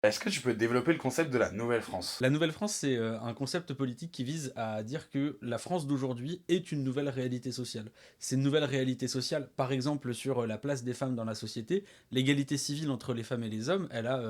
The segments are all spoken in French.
Est-ce que tu peux développer le concept de la Nouvelle-France? La Nouvelle-France, c'est un concept politique qui vise à dire que la France d'aujourd'hui est une nouvelle réalité sociale. C'est une nouvelle réalité sociale, par exemple, sur la place des femmes dans la société. L'égalité civile entre les femmes et les hommes, elle a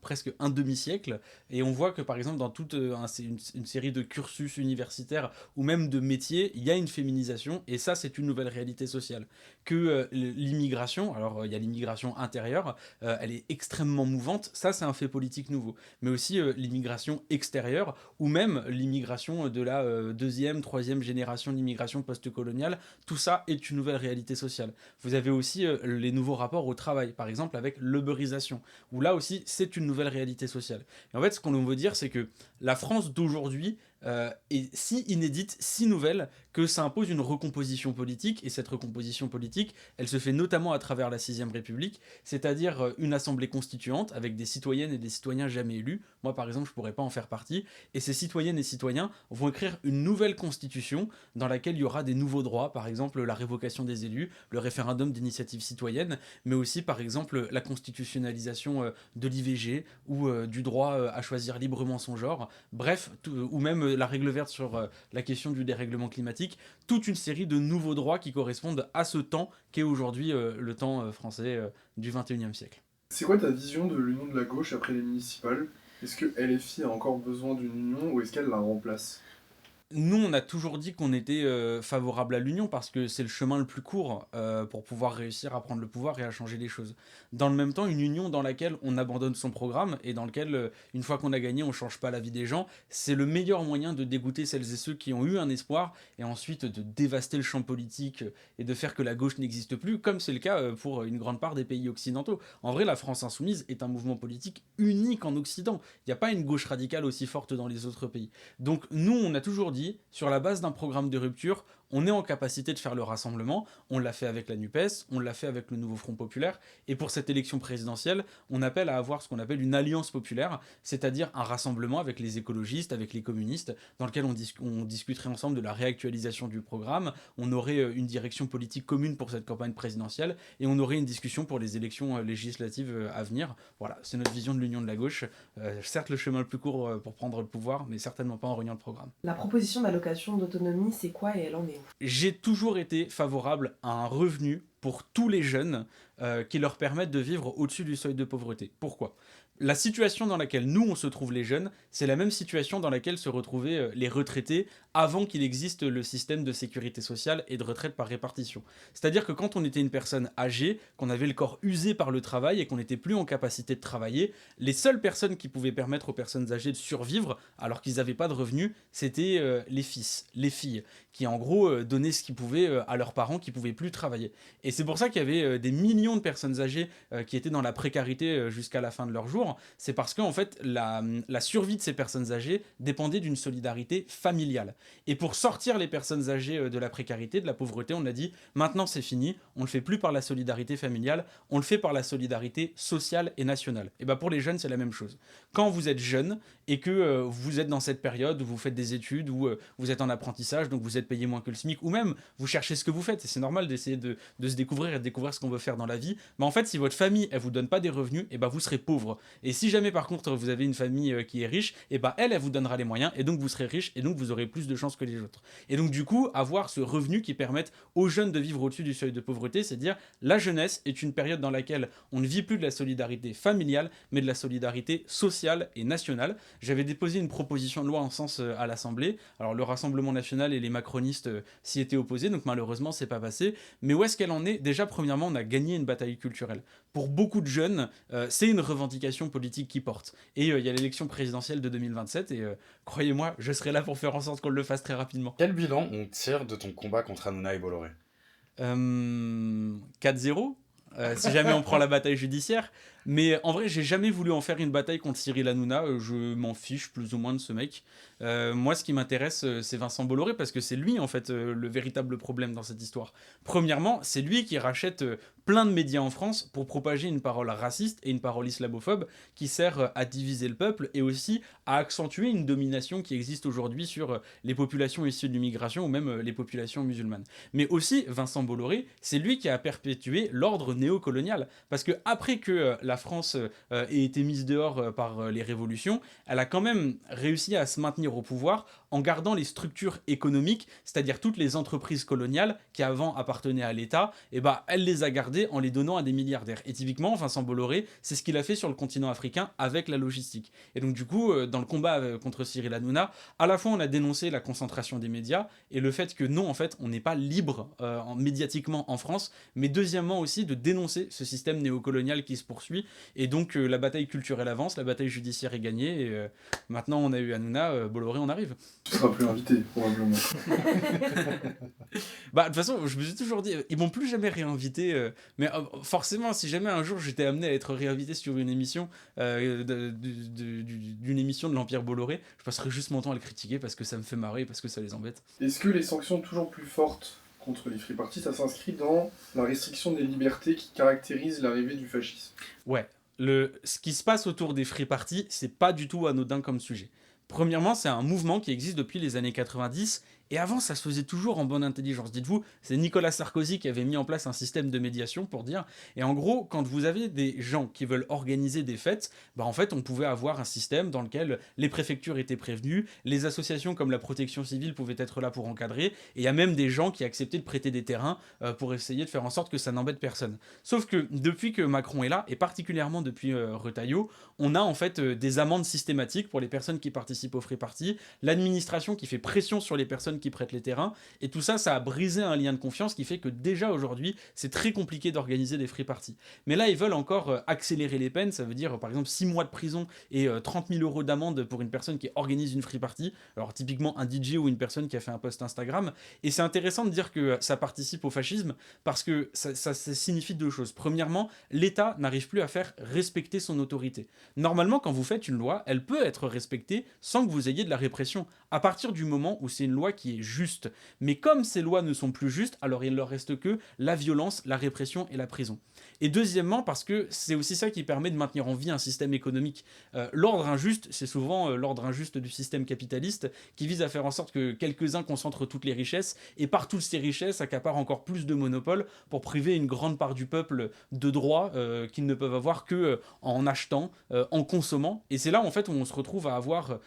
presque un demi-siècle. Et on voit que, par exemple, dans toute une série de cursus universitaires ou même de métiers, il y a une féminisation. Et ça, c'est une nouvelle réalité sociale. Que l'immigration, alors il y a l'immigration intérieure, elle est extrêmement mouvante. Ça, c'est un fait politique nouveau, mais aussi l'immigration extérieure ou même l'immigration de la deuxième, troisième génération d'immigration post-coloniale. Tout ça est une nouvelle réalité sociale. Vous avez aussi les nouveaux rapports au travail, par exemple avec l'uberisation, où là aussi c'est une nouvelle réalité sociale. Et en fait, ce qu'on veut dire, c'est que la France d'aujourd'hui est si inédite, si nouvelle, que ça impose une recomposition politique, et cette recomposition politique, elle se fait notamment à travers la Sixième République, c'est-à-dire une assemblée constituante avec des citoyennes et des citoyens jamais élus. Moi, par exemple, je ne pourrais pas en faire partie. Et ces citoyennes et citoyens vont écrire une nouvelle constitution dans laquelle il y aura des nouveaux droits, par exemple la révocation des élus, le référendum d'initiative citoyenne, mais aussi, par exemple, la constitutionnalisation de l'IVG ou du droit à choisir librement son genre. Bref, ou même la règle verte sur la question du dérèglement climatique. Toute une série de nouveaux droits qui correspondent à ce temps qu'est aujourd'hui le temps français du 21e siècle. C'est quoi ta vision de l'union de la gauche après les municipales? Est-ce que LFI a encore besoin d'une union ou est-ce qu'elle la remplace? Nous, on a toujours dit qu'on était favorable à l'union parce que c'est le chemin le plus court pour pouvoir réussir à prendre le pouvoir et à changer les choses. Dans le même temps, une union dans laquelle on abandonne son programme et dans laquelle, une fois qu'on a gagné, on ne change pas la vie des gens, c'est le meilleur moyen de dégoûter celles et ceux qui ont eu un espoir et ensuite de dévaster le champ politique et de faire que la gauche n'existe plus, comme c'est le cas pour une grande part des pays occidentaux. En vrai, la France insoumise est un mouvement politique unique en Occident. Il n'y a pas une gauche radicale aussi forte dans les autres pays. Donc nous, on a toujours dit, sur la base d'un programme de rupture, on est en capacité de faire le rassemblement. On l'a fait avec la NUPES, on l'a fait avec le nouveau Front Populaire. Et pour cette élection présidentielle, on appelle à avoir ce qu'on appelle une alliance populaire, c'est-à-dire un rassemblement avec les écologistes, avec les communistes, dans lequel on discuterait ensemble de la réactualisation du programme. On aurait une direction politique commune pour cette campagne présidentielle et on aurait une discussion pour les élections législatives à venir. Voilà, c'est notre vision de l'union de la gauche. Certes, le chemin le plus court pour prendre le pouvoir, mais certainement pas en reniant le programme. La proposition d'allocation d'autonomie, c'est quoi et elle en est où? J'ai toujours été favorable à un revenu pour tous les jeunes qui leur permettent de vivre au-dessus du seuil de pauvreté. Pourquoi? La situation dans laquelle nous on se trouve les jeunes, c'est la même situation dans laquelle se retrouvaient les retraités avant qu'il existe le système de sécurité sociale et de retraite par répartition. C'est-à-dire que quand on était une personne âgée, qu'on avait le corps usé par le travail et qu'on n'était plus en capacité de travailler, les seules personnes qui pouvaient permettre aux personnes âgées de survivre alors qu'ils n'avaient pas de revenus, c'était les fils, les filles, qui en gros donnaient ce qu'ils pouvaient à leurs parents qui pouvaient plus travailler. Et c'est pour ça qu'il y avait des millions de personnes âgées qui étaient dans la précarité jusqu'à la fin de leur jour. C'est parce qu'en fait, la survie de ces personnes âgées dépendait d'une solidarité familiale. Et pour sortir les personnes âgées de la précarité, de la pauvreté, on a dit maintenant c'est fini, on ne le fait plus par la solidarité familiale, on le fait par la solidarité sociale et nationale. Et bien pour les jeunes, c'est la même chose. Quand vous êtes jeune et que vous êtes dans cette période où vous faites des études, où vous êtes en apprentissage, donc vous êtes payé moins que le SMIC, ou même vous cherchez ce que vous faites, et c'est normal d'essayer de se découvrir et de découvrir ce qu'on veut faire dans la vie, mais en fait, si votre famille, elle vous donne pas des revenus, et ben vous serez pauvre. Et si jamais par contre vous avez une famille qui est riche, et ben elle vous donnera les moyens, et donc vous serez riche, et donc vous aurez plus de chances que les autres. Et donc du coup, avoir ce revenu qui permette aux jeunes de vivre au-dessus du seuil de pauvreté, c'est dire la jeunesse est une période dans laquelle on ne vit plus de la solidarité familiale, mais de la solidarité sociale et nationale. J'avais déposé une proposition de loi en ce sens à l'Assemblée. Alors le Rassemblement national et les macronistes s'y étaient opposés, donc malheureusement c'est pas passé. Mais où est-ce qu'elle en est? Déjà, premièrement, on a gagné une bataille culturelle. Pour beaucoup de jeunes, c'est une revendication politique qui porte. Et il y a l'élection présidentielle de 2027, et croyez-moi, je serai là pour faire en sorte qu'on le fasse très rapidement. Quel bilan on tire de ton combat contre Hanouna et Bolloré? 4-0 si jamais on prend la bataille judiciaire. Mais en vrai, j'ai jamais voulu en faire une bataille contre Cyril Hanouna. Je m'en fiche plus ou moins de ce mec. Moi, ce qui m'intéresse, c'est Vincent Bolloré parce que c'est lui, en fait, le véritable problème dans cette histoire. Premièrement, c'est lui qui rachète plein de médias en France pour propager une parole raciste et une parole islamophobe qui sert à diviser le peuple et aussi à accentuer une domination qui existe aujourd'hui sur les populations issues de l'immigration ou même les populations musulmanes. Mais aussi, Vincent Bolloré, c'est lui qui a perpétué l'ordre néocolonial. Parce que après que la France ait été mise dehors par les révolutions, elle a quand même réussi à se maintenir au pouvoir en gardant les structures économiques, c'est-à-dire toutes les entreprises coloniales qui avant appartenaient à l'État, et bah, elle les a gardées en les donnant à des milliardaires. Et typiquement, Vincent Bolloré, c'est ce qu'il a fait sur le continent africain avec la logistique. Et donc du coup, dans le combat contre Cyril Hanouna, à la fois on a dénoncé la concentration des médias et le fait que non, en fait, on n'est pas libre médiatiquement en France, mais deuxièmement aussi de dénoncer ce système néocolonial qui se poursuit. Et donc la bataille culturelle avance, la bataille judiciaire est gagnée, et maintenant on a eu Hanouna, Bolloré, on arrive. Tu seras plus invité, probablement. Bah, de toute façon, je me suis toujours dit, ils m'ont plus jamais réinvité, mais forcément, si jamais un jour j'étais amené à être réinvité sur une émission, d'une émission de l'Empire Bolloré, je passerais juste mon temps à le critiquer parce que ça me fait marrer, parce que ça les embête. Est-ce que les sanctions toujours plus fortes contre les free parties, ça s'inscrit dans la restriction des libertés qui caractérise l'arrivée du fascisme? Ouais, ce qui se passe autour des free parties, c'est pas du tout anodin comme sujet. Premièrement, c'est un mouvement qui existe depuis les années 90, et avant, ça se faisait toujours en bonne intelligence. Dites-vous, c'est Nicolas Sarkozy qui avait mis en place un système de médiation pour dire. Et en gros, quand vous avez des gens qui veulent organiser des fêtes, bah en fait, on pouvait avoir un système dans lequel les préfectures étaient prévenues, les associations comme la protection civile pouvaient être là pour encadrer, et il y a même des gens qui acceptaient de prêter des terrains pour essayer de faire en sorte que ça n'embête personne. Sauf que depuis que Macron est là, et particulièrement depuis Retailleau, on a en fait des amendes systématiques pour les personnes qui participent aux free parties, l'administration qui fait pression sur les personnes qui prêtent les terrains, et tout ça, ça a brisé un lien de confiance qui fait que déjà aujourd'hui, c'est très compliqué d'organiser des free parties. Mais là, ils veulent encore accélérer les peines, ça veut dire par exemple 6 mois de prison et 30 000 € d'amende pour une personne qui organise une free party, alors typiquement un DJ ou une personne qui a fait un post Instagram, et c'est intéressant de dire que ça participe au fascisme, parce que ça signifie deux choses. Premièrement, l'État n'arrive plus à faire respecter son autorité. Normalement, quand vous faites une loi, elle peut être respectée sans que vous ayez de la répression, à partir du moment où c'est une loi qui est juste. Mais comme ces lois ne sont plus justes, alors il ne leur reste que la violence, la répression et la prison. Et deuxièmement, parce que c'est aussi ça qui permet de maintenir en vie un système économique. L'ordre injuste, c'est souvent l'ordre injuste du système capitaliste qui vise à faire en sorte que quelques-uns concentrent toutes les richesses et par toutes ces richesses accaparent encore plus de monopoles pour priver une grande part du peuple de droits qu'ils ne peuvent avoir que en achetant, en consommant. Et c'est là en fait où on se retrouve à avoir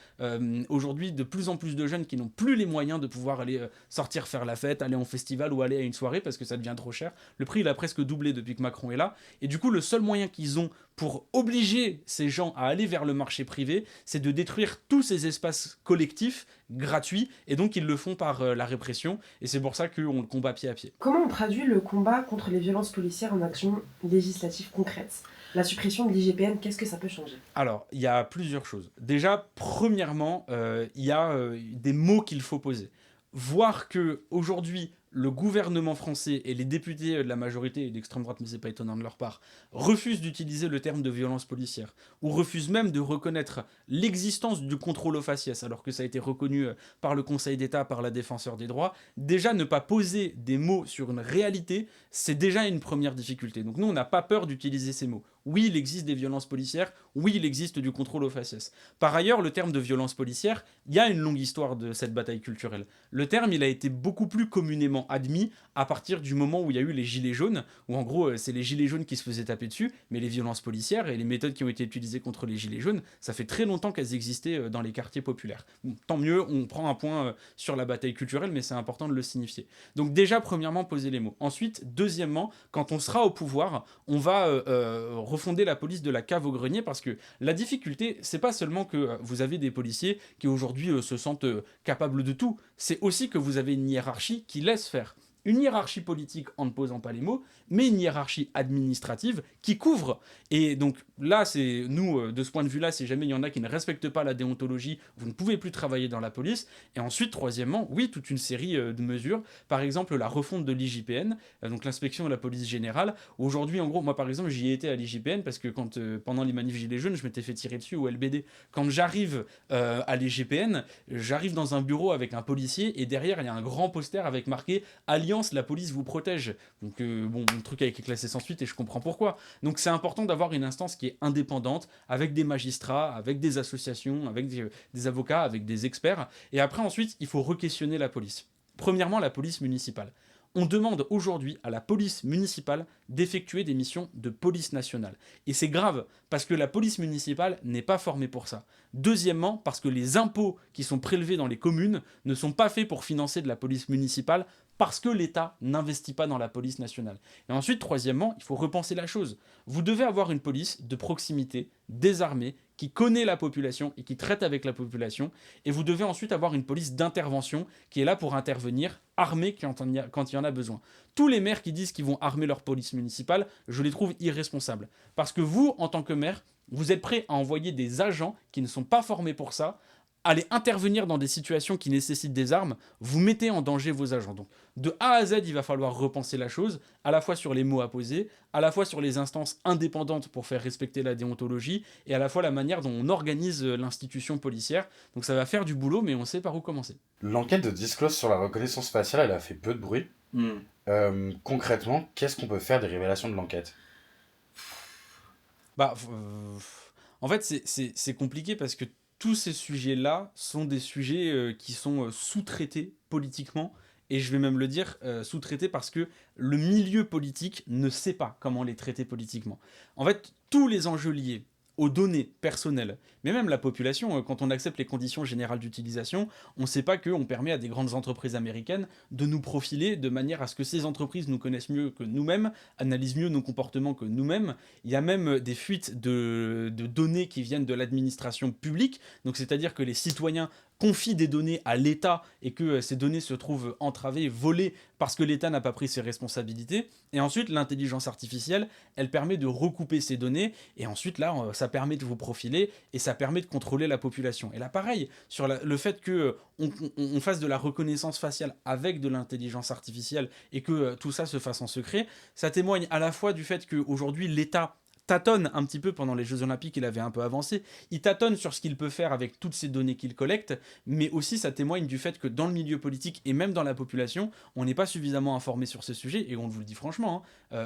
aujourd'hui de plus en plus de jeunes qui n'ont plus les moyens de pouvoir aller sortir faire la fête, aller en festival ou aller à une soirée parce que ça devient trop cher. Le prix il a presque doublé depuis que Macron est là. Et du coup, le seul moyen qu'ils ont pour obliger ces gens à aller vers le marché privé, c'est de détruire tous ces espaces collectifs gratuits. Et donc, ils le font par la répression. Et c'est pour ça qu'on le combat pied à pied. Comment on traduit le combat contre les violences policières en actions législatives concrètes? La suppression de l'IGPN, qu'est-ce que ça peut changer? Alors, il y a plusieurs choses. Déjà, premièrement, il y a des mots qu'il faut poser. Voir que aujourd'hui le gouvernement français et les députés de la majorité et d'extrême droite, mais c'est pas étonnant de leur part, refusent d'utiliser le terme de violence policière, ou refusent même de reconnaître l'existence du contrôle aux faciès, alors que ça a été reconnu par le Conseil d'État, par la Défenseure des droits. Déjà, ne pas poser des mots sur une réalité, c'est déjà une première difficulté. Donc nous, on n'a pas peur d'utiliser ces mots. Oui, il existe des violences policières, oui, il existe du contrôle aux faciès. Par ailleurs, le terme de violence policière, il y a une longue histoire de cette bataille culturelle. Le terme, il a été beaucoup plus communément admis à partir du moment où il y a eu les gilets jaunes, où en gros, c'est les gilets jaunes qui se faisaient taper dessus, mais les violences policières et les méthodes qui ont été utilisées contre les gilets jaunes, ça fait très longtemps qu'elles existaient dans les quartiers populaires. Bon, tant mieux, on prend un point sur la bataille culturelle, mais c'est important de le signifier. Donc déjà, premièrement, poser les mots. Ensuite, deuxièmement, quand on sera au pouvoir, on va refonder la police de la cave au grenier, parce que la difficulté, c'est pas seulement que vous avez des policiers qui aujourd'hui se sentent capables de tout, c'est aussi que vous avez une hiérarchie qui laisse faire. Une hiérarchie politique en ne posant pas les mots, mais une hiérarchie administrative qui couvre. Et donc là, c'est nous, de ce point de vue-là, si jamais il y en a qui ne respectent pas la déontologie, vous ne pouvez plus travailler dans la police. Et ensuite, troisièmement, oui, toute une série de mesures. Par exemple, la refonte de l'IGPN, donc l'inspection de la police générale. Aujourd'hui, en gros, moi par exemple, j'y ai été à l'IGPN parce que quand, pendant les manifs Gilets jaunes, je m'étais fait tirer dessus au LBD. Quand j'arrive à l'IGPN, j'arrive dans un bureau avec un policier et derrière, il y a un grand poster avec marqué « Alliance, la police vous protège ». Donc bon, le truc a été classé sans suite et je comprends pourquoi. Donc c'est important d'avoir une instance qui est indépendante, avec des magistrats, avec des associations, avec des avocats, avec des experts. Et après, ensuite, il faut re-questionner la police. Premièrement, la police municipale. On demande aujourd'hui à la police municipale d'effectuer des missions de police nationale. Et c'est grave, parce que la police municipale n'est pas formée pour ça. Deuxièmement, parce que les impôts qui sont prélevés dans les communes ne sont pas faits pour financer de la police municipale, parce que l'État n'investit pas dans la police nationale. Et ensuite, troisièmement, il faut repenser la chose. Vous devez avoir une police de proximité, désarmée, qui connaît la population et qui traite avec la population. Et vous devez ensuite avoir une police d'intervention qui est là pour intervenir, armée quand il y en a besoin. Tous les maires qui disent qu'ils vont armer leur police municipale, je les trouve irresponsables. Parce que vous, en tant que maire, vous êtes prêt à envoyer des agents qui ne sont pas formés pour ça, aller intervenir dans des situations qui nécessitent des armes, vous mettez en danger vos agents. Donc, de A à Z, il va falloir repenser la chose, à la fois sur les mots à poser, à la fois sur les instances indépendantes pour faire respecter la déontologie, et à la fois la manière dont on organise l'institution policière. Donc ça va faire du boulot, mais on sait par où commencer. L'enquête de Disclose sur la reconnaissance faciale, elle a fait peu de bruit. Concrètement, qu'est-ce qu'on peut faire des révélations de l'enquête ? En fait, c'est compliqué parce que tous ces sujets-là sont des sujets qui sont sous-traités politiquement, et je vais même le dire, sous-traités parce que le milieu politique ne sait pas comment les traiter politiquement. En fait, tous les enjeux liés aux données personnelles, mais même la population, quand on accepte les conditions générales d'utilisation, on ne sait pas qu'on permet à des grandes entreprises américaines de nous profiler de manière à ce que ces entreprises nous connaissent mieux que nous-mêmes, analysent mieux nos comportements que nous-mêmes. Il y a même des fuites de données qui viennent de l'administration publique, donc c'est-à-dire que les citoyens confient des données à l'État et que ces données se trouvent entravées, volées, parce que l'État n'a pas pris ses responsabilités. Et ensuite, l'intelligence artificielle, elle permet de recouper ces données, et ensuite, là, ça permet de vous profiler, et ça permet de contrôler la population. Et là, pareil, sur le fait qu'on fasse de la reconnaissance faciale avec de l'intelligence artificielle, et que tout ça se fasse en secret, ça témoigne à la fois du fait qu'aujourd'hui, l'État tâtonne un petit peu pendant les Jeux Olympiques, il avait un peu avancé, il tâtonne sur ce qu'il peut faire avec toutes ces données qu'il collecte, mais aussi ça témoigne du fait que dans le milieu politique et même dans la population, on n'est pas suffisamment informé sur ce sujet, et on vous le dit franchement,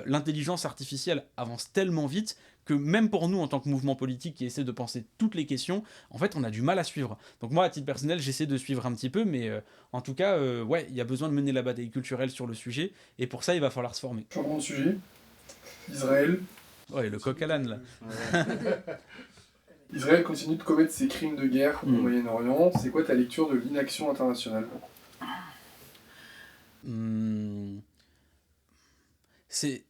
l'intelligence artificielle avance tellement vite que même pour nous en tant que mouvement politique qui essaie de penser toutes les questions, en fait on a du mal à suivre. Donc moi à titre personnel j'essaie de suivre un petit peu, mais en tout cas ouais, il y a besoin de mener la bataille culturelle sur le sujet, et pour ça il va falloir se former. Changement de sujet. Israël. Ouais, le coq à l'âne là. Israël continue de commettre ses crimes de guerre au Moyen-Orient. C'est quoi ta lecture de l'inaction internationale ?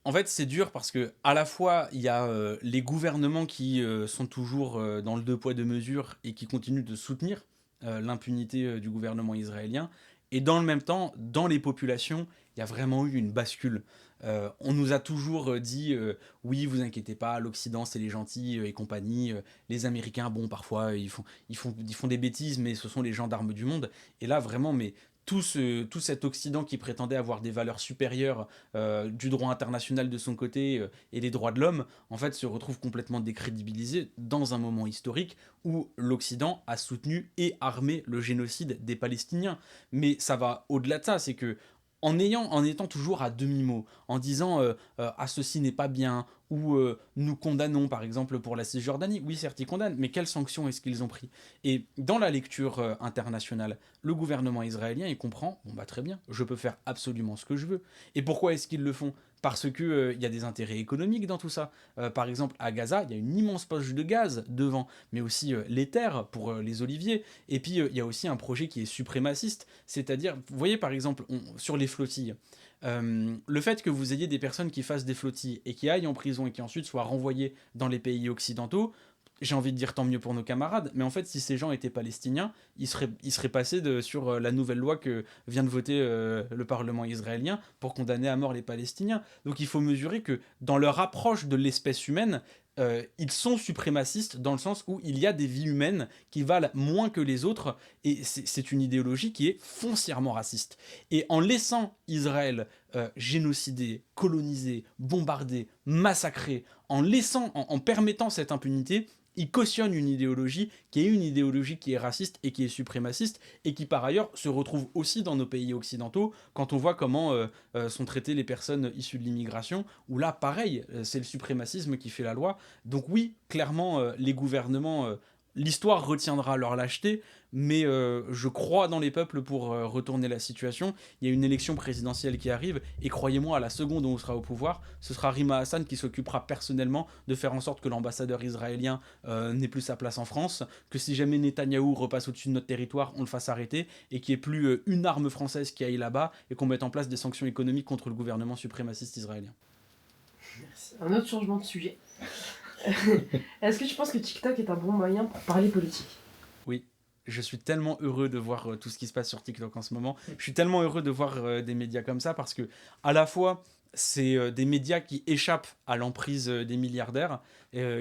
En fait, c'est dur parce que à la fois il y a les gouvernements qui sont toujours dans le deux poids deux mesures et qui continuent de soutenir l'impunité du gouvernement israélien, et dans le même temps, dans les populations, il y a vraiment eu une bascule. On nous a toujours dit oui, vous inquiétez pas, l'Occident c'est les gentils et compagnie, les Américains, bon, parfois ils font des bêtises, mais ce sont les gendarmes du monde. Et là, vraiment, mais tout cet Occident qui prétendait avoir des valeurs supérieures du droit international de son côté et des droits de l'homme, en fait, se retrouve complètement décrédibilisé dans un moment historique où l'Occident a soutenu et armé le génocide des Palestiniens. Mais ça va au-delà de ça, c'est que en étant toujours à demi-mot, en disant ah, ceci n'est pas bien, ou nous condamnons par exemple pour la Cisjordanie, oui certes ils condamnent, mais quelles sanctions est-ce qu'ils ont pris ? Et dans la lecture internationale, le gouvernement israélien il comprend, bon bah très bien, je peux faire absolument ce que je veux. Et pourquoi est-ce qu'ils le font ? Parce que y a des intérêts économiques dans tout ça. Par exemple, à Gaza, il y a une immense poche de gaz devant, mais aussi les terres pour les oliviers. Et puis, il y a aussi un projet qui est suprémaciste, c'est-à-dire, vous voyez par exemple, sur les flottilles, le fait que vous ayez des personnes qui fassent des flottilles et qui aillent en prison et qui ensuite soient renvoyées dans les pays occidentaux, j'ai envie de dire tant mieux pour nos camarades, mais en fait, si ces gens étaient palestiniens, ils seraient passés sur la nouvelle loi que vient de voter le Parlement israélien pour condamner à mort les Palestiniens. Donc il faut mesurer que dans leur approche de l'espèce humaine, ils sont suprémacistes dans le sens où il y a des vies humaines qui valent moins que les autres, et c'est une idéologie qui est foncièrement raciste. Et en laissant Israël génocider, coloniser, bombarder, massacrer, en permettant cette impunité, il cautionne une idéologie qui est raciste et qui est suprémaciste, et qui par ailleurs se retrouve aussi dans nos pays occidentaux quand on voit comment sont traitées les personnes issues de l'immigration, où là pareil, c'est le suprémacisme qui fait la loi. Donc oui, clairement les gouvernements L'histoire retiendra leur lâcheté, mais je crois dans les peuples pour retourner la situation. Il y a une élection présidentielle qui arrive, et croyez-moi, à la seconde où on sera au pouvoir, ce sera Rima Hassan qui s'occupera personnellement de faire en sorte que l'ambassadeur israélien n'ait plus sa place en France, que si jamais Netanyahou repasse au-dessus de notre territoire, on le fasse arrêter, et qu'il n'y ait plus une arme française qui aille là-bas, et qu'on mette en place des sanctions économiques contre le gouvernement suprémaciste israélien. Merci. Un autre changement de sujet. Est-ce que tu penses que TikTok est un bon moyen pour parler politique ? Oui, je suis tellement heureux de voir tout ce qui se passe sur TikTok en ce moment. Je suis tellement heureux de voir des médias comme ça parce que, à la fois, c'est des médias qui échappent à l'emprise des milliardaires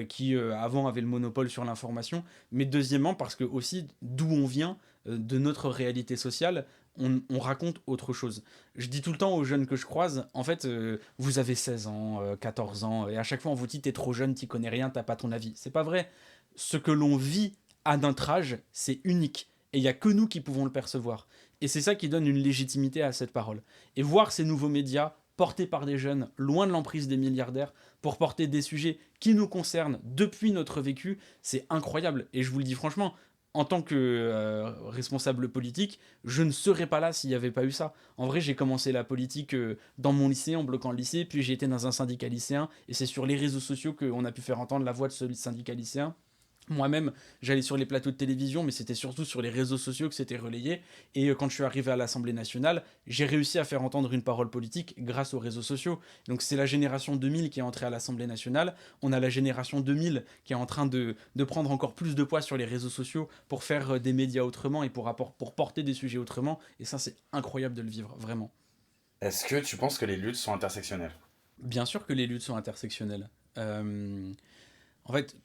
qui, avant, avaient le monopole sur l'information. Mais deuxièmement, parce que, aussi, d'où on vient, de notre réalité sociale, on raconte autre chose. Je dis tout le temps aux jeunes que je croise, en fait, vous avez 16 ans, 14 ans, et à chaque fois on vous dit t'es trop jeune, t'y connais rien, t'as pas ton avis. C'est pas vrai. Ce que l'on vit à notre âge, c'est unique. Et il n'y a que nous qui pouvons le percevoir. Et c'est ça qui donne une légitimité à cette parole. Et voir ces nouveaux médias portés par des jeunes, loin de l'emprise des milliardaires, pour porter des sujets qui nous concernent depuis notre vécu, c'est incroyable. Et je vous le dis franchement, en tant que responsable politique, je ne serais pas là s'il n'y avait pas eu ça. En vrai, j'ai commencé la politique dans mon lycée, en bloquant le lycée, puis j'ai été dans un syndicat lycéen, et c'est sur les réseaux sociaux qu'on a pu faire entendre la voix de ce syndicat lycéen. Moi-même, j'allais sur les plateaux de télévision, mais c'était surtout sur les réseaux sociaux que c'était relayé. Et quand je suis arrivé à l'Assemblée nationale, j'ai réussi à faire entendre une parole politique grâce aux réseaux sociaux. Donc c'est la génération 2000 qui est entrée à l'Assemblée nationale. On a la génération 2000 qui est en train de prendre encore plus de poids sur les réseaux sociaux pour faire des médias autrement et pour porter des sujets autrement. Et ça, c'est incroyable de le vivre, vraiment. Est-ce que tu penses que les luttes sont intersectionnelles ? Bien sûr que les luttes sont intersectionnelles. En fait,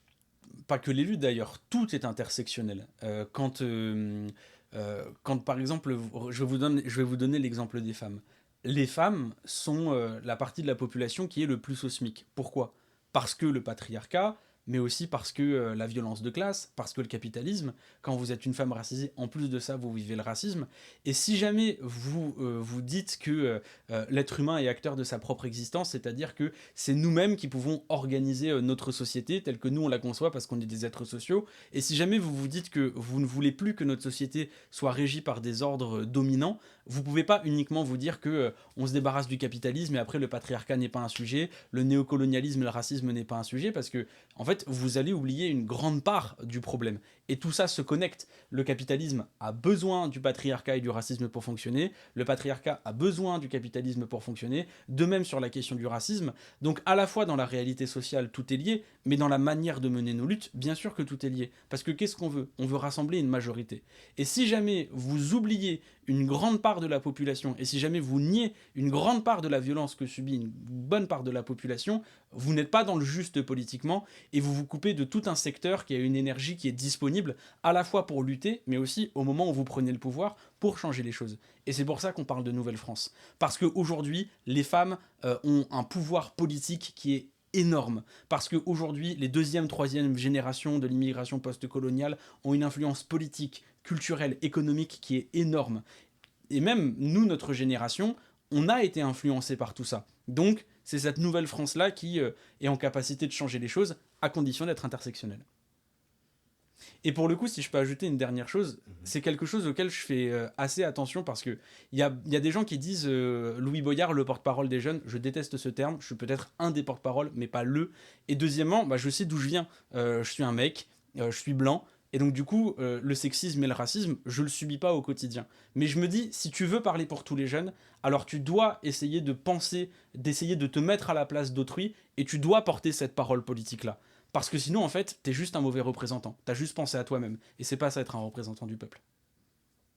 pas que les luttes d'ailleurs, tout est intersectionnel. Quand par exemple, je vais vous donner l'exemple des femmes. Les femmes sont la partie de la population qui est le plus au SMIC. Pourquoi ? Parce que le patriarcat, mais aussi parce que la violence de classe, parce que le capitalisme, quand vous êtes une femme racisée, en plus de ça, vous vivez le racisme. Et si jamais vous vous dites que l'être humain est acteur de sa propre existence, c'est-à-dire que c'est nous-mêmes qui pouvons organiser notre société telle que nous on la conçoit parce qu'on est des êtres sociaux, et si jamais vous vous dites que vous ne voulez plus que notre société soit régie par des ordres dominants, vous pouvez pas uniquement vous dire que on se débarrasse du capitalisme et après le patriarcat n'est pas un sujet, le néocolonialisme et le racisme n'est pas un sujet, parce que en fait vous allez oublier une grande part du problème. Et tout ça se connecte. Le capitalisme a besoin du patriarcat et du racisme pour fonctionner, le patriarcat a besoin du capitalisme pour fonctionner, de même sur la question du racisme. Donc à la fois dans la réalité sociale tout est lié, mais dans la manière de mener nos luttes, bien sûr que tout est lié. Parce que qu'est-ce qu'on veut ? On veut rassembler une majorité. Et si jamais vous oubliez une grande part de la population, et si jamais vous niez une grande part de la violence que subit une bonne part de la population, vous n'êtes pas dans le juste politiquement, et vous vous coupez de tout un secteur qui a une énergie qui est disponible, à la fois pour lutter, mais aussi au moment où vous prenez le pouvoir, pour changer les choses. Et c'est pour ça qu'on parle de Nouvelle-France. Parce qu'aujourd'hui, les femmes ont un pouvoir politique qui est énorme, parce qu'aujourd'hui, les deuxième, troisième générations de l'immigration post-coloniale ont une influence politique, culturelle, économique qui est énorme. Et même nous, notre génération, on a été influencé par tout ça. Donc, c'est cette nouvelle France-là qui est en capacité de changer les choses, à condition d'être intersectionnelle. Et pour le coup, si je peux ajouter une dernière chose, c'est quelque chose auquel je fais assez attention, parce qu'il y a des gens qui disent Louis Boyard, le porte-parole des jeunes. Je déteste ce terme, je suis peut-être un des porte-parole, mais pas le. Et deuxièmement, je sais d'où je viens. Je suis un mec, je suis blanc, et donc du coup, le sexisme et le racisme, je le subis pas au quotidien. Mais je me dis, si tu veux parler pour tous les jeunes, alors tu dois essayer de penser, d'essayer de te mettre à la place d'autrui, et tu dois porter cette parole politique-là. Parce que sinon, en fait, t'es juste un mauvais représentant. T'as juste pensé à toi-même. Et c'est pas ça être un représentant du peuple.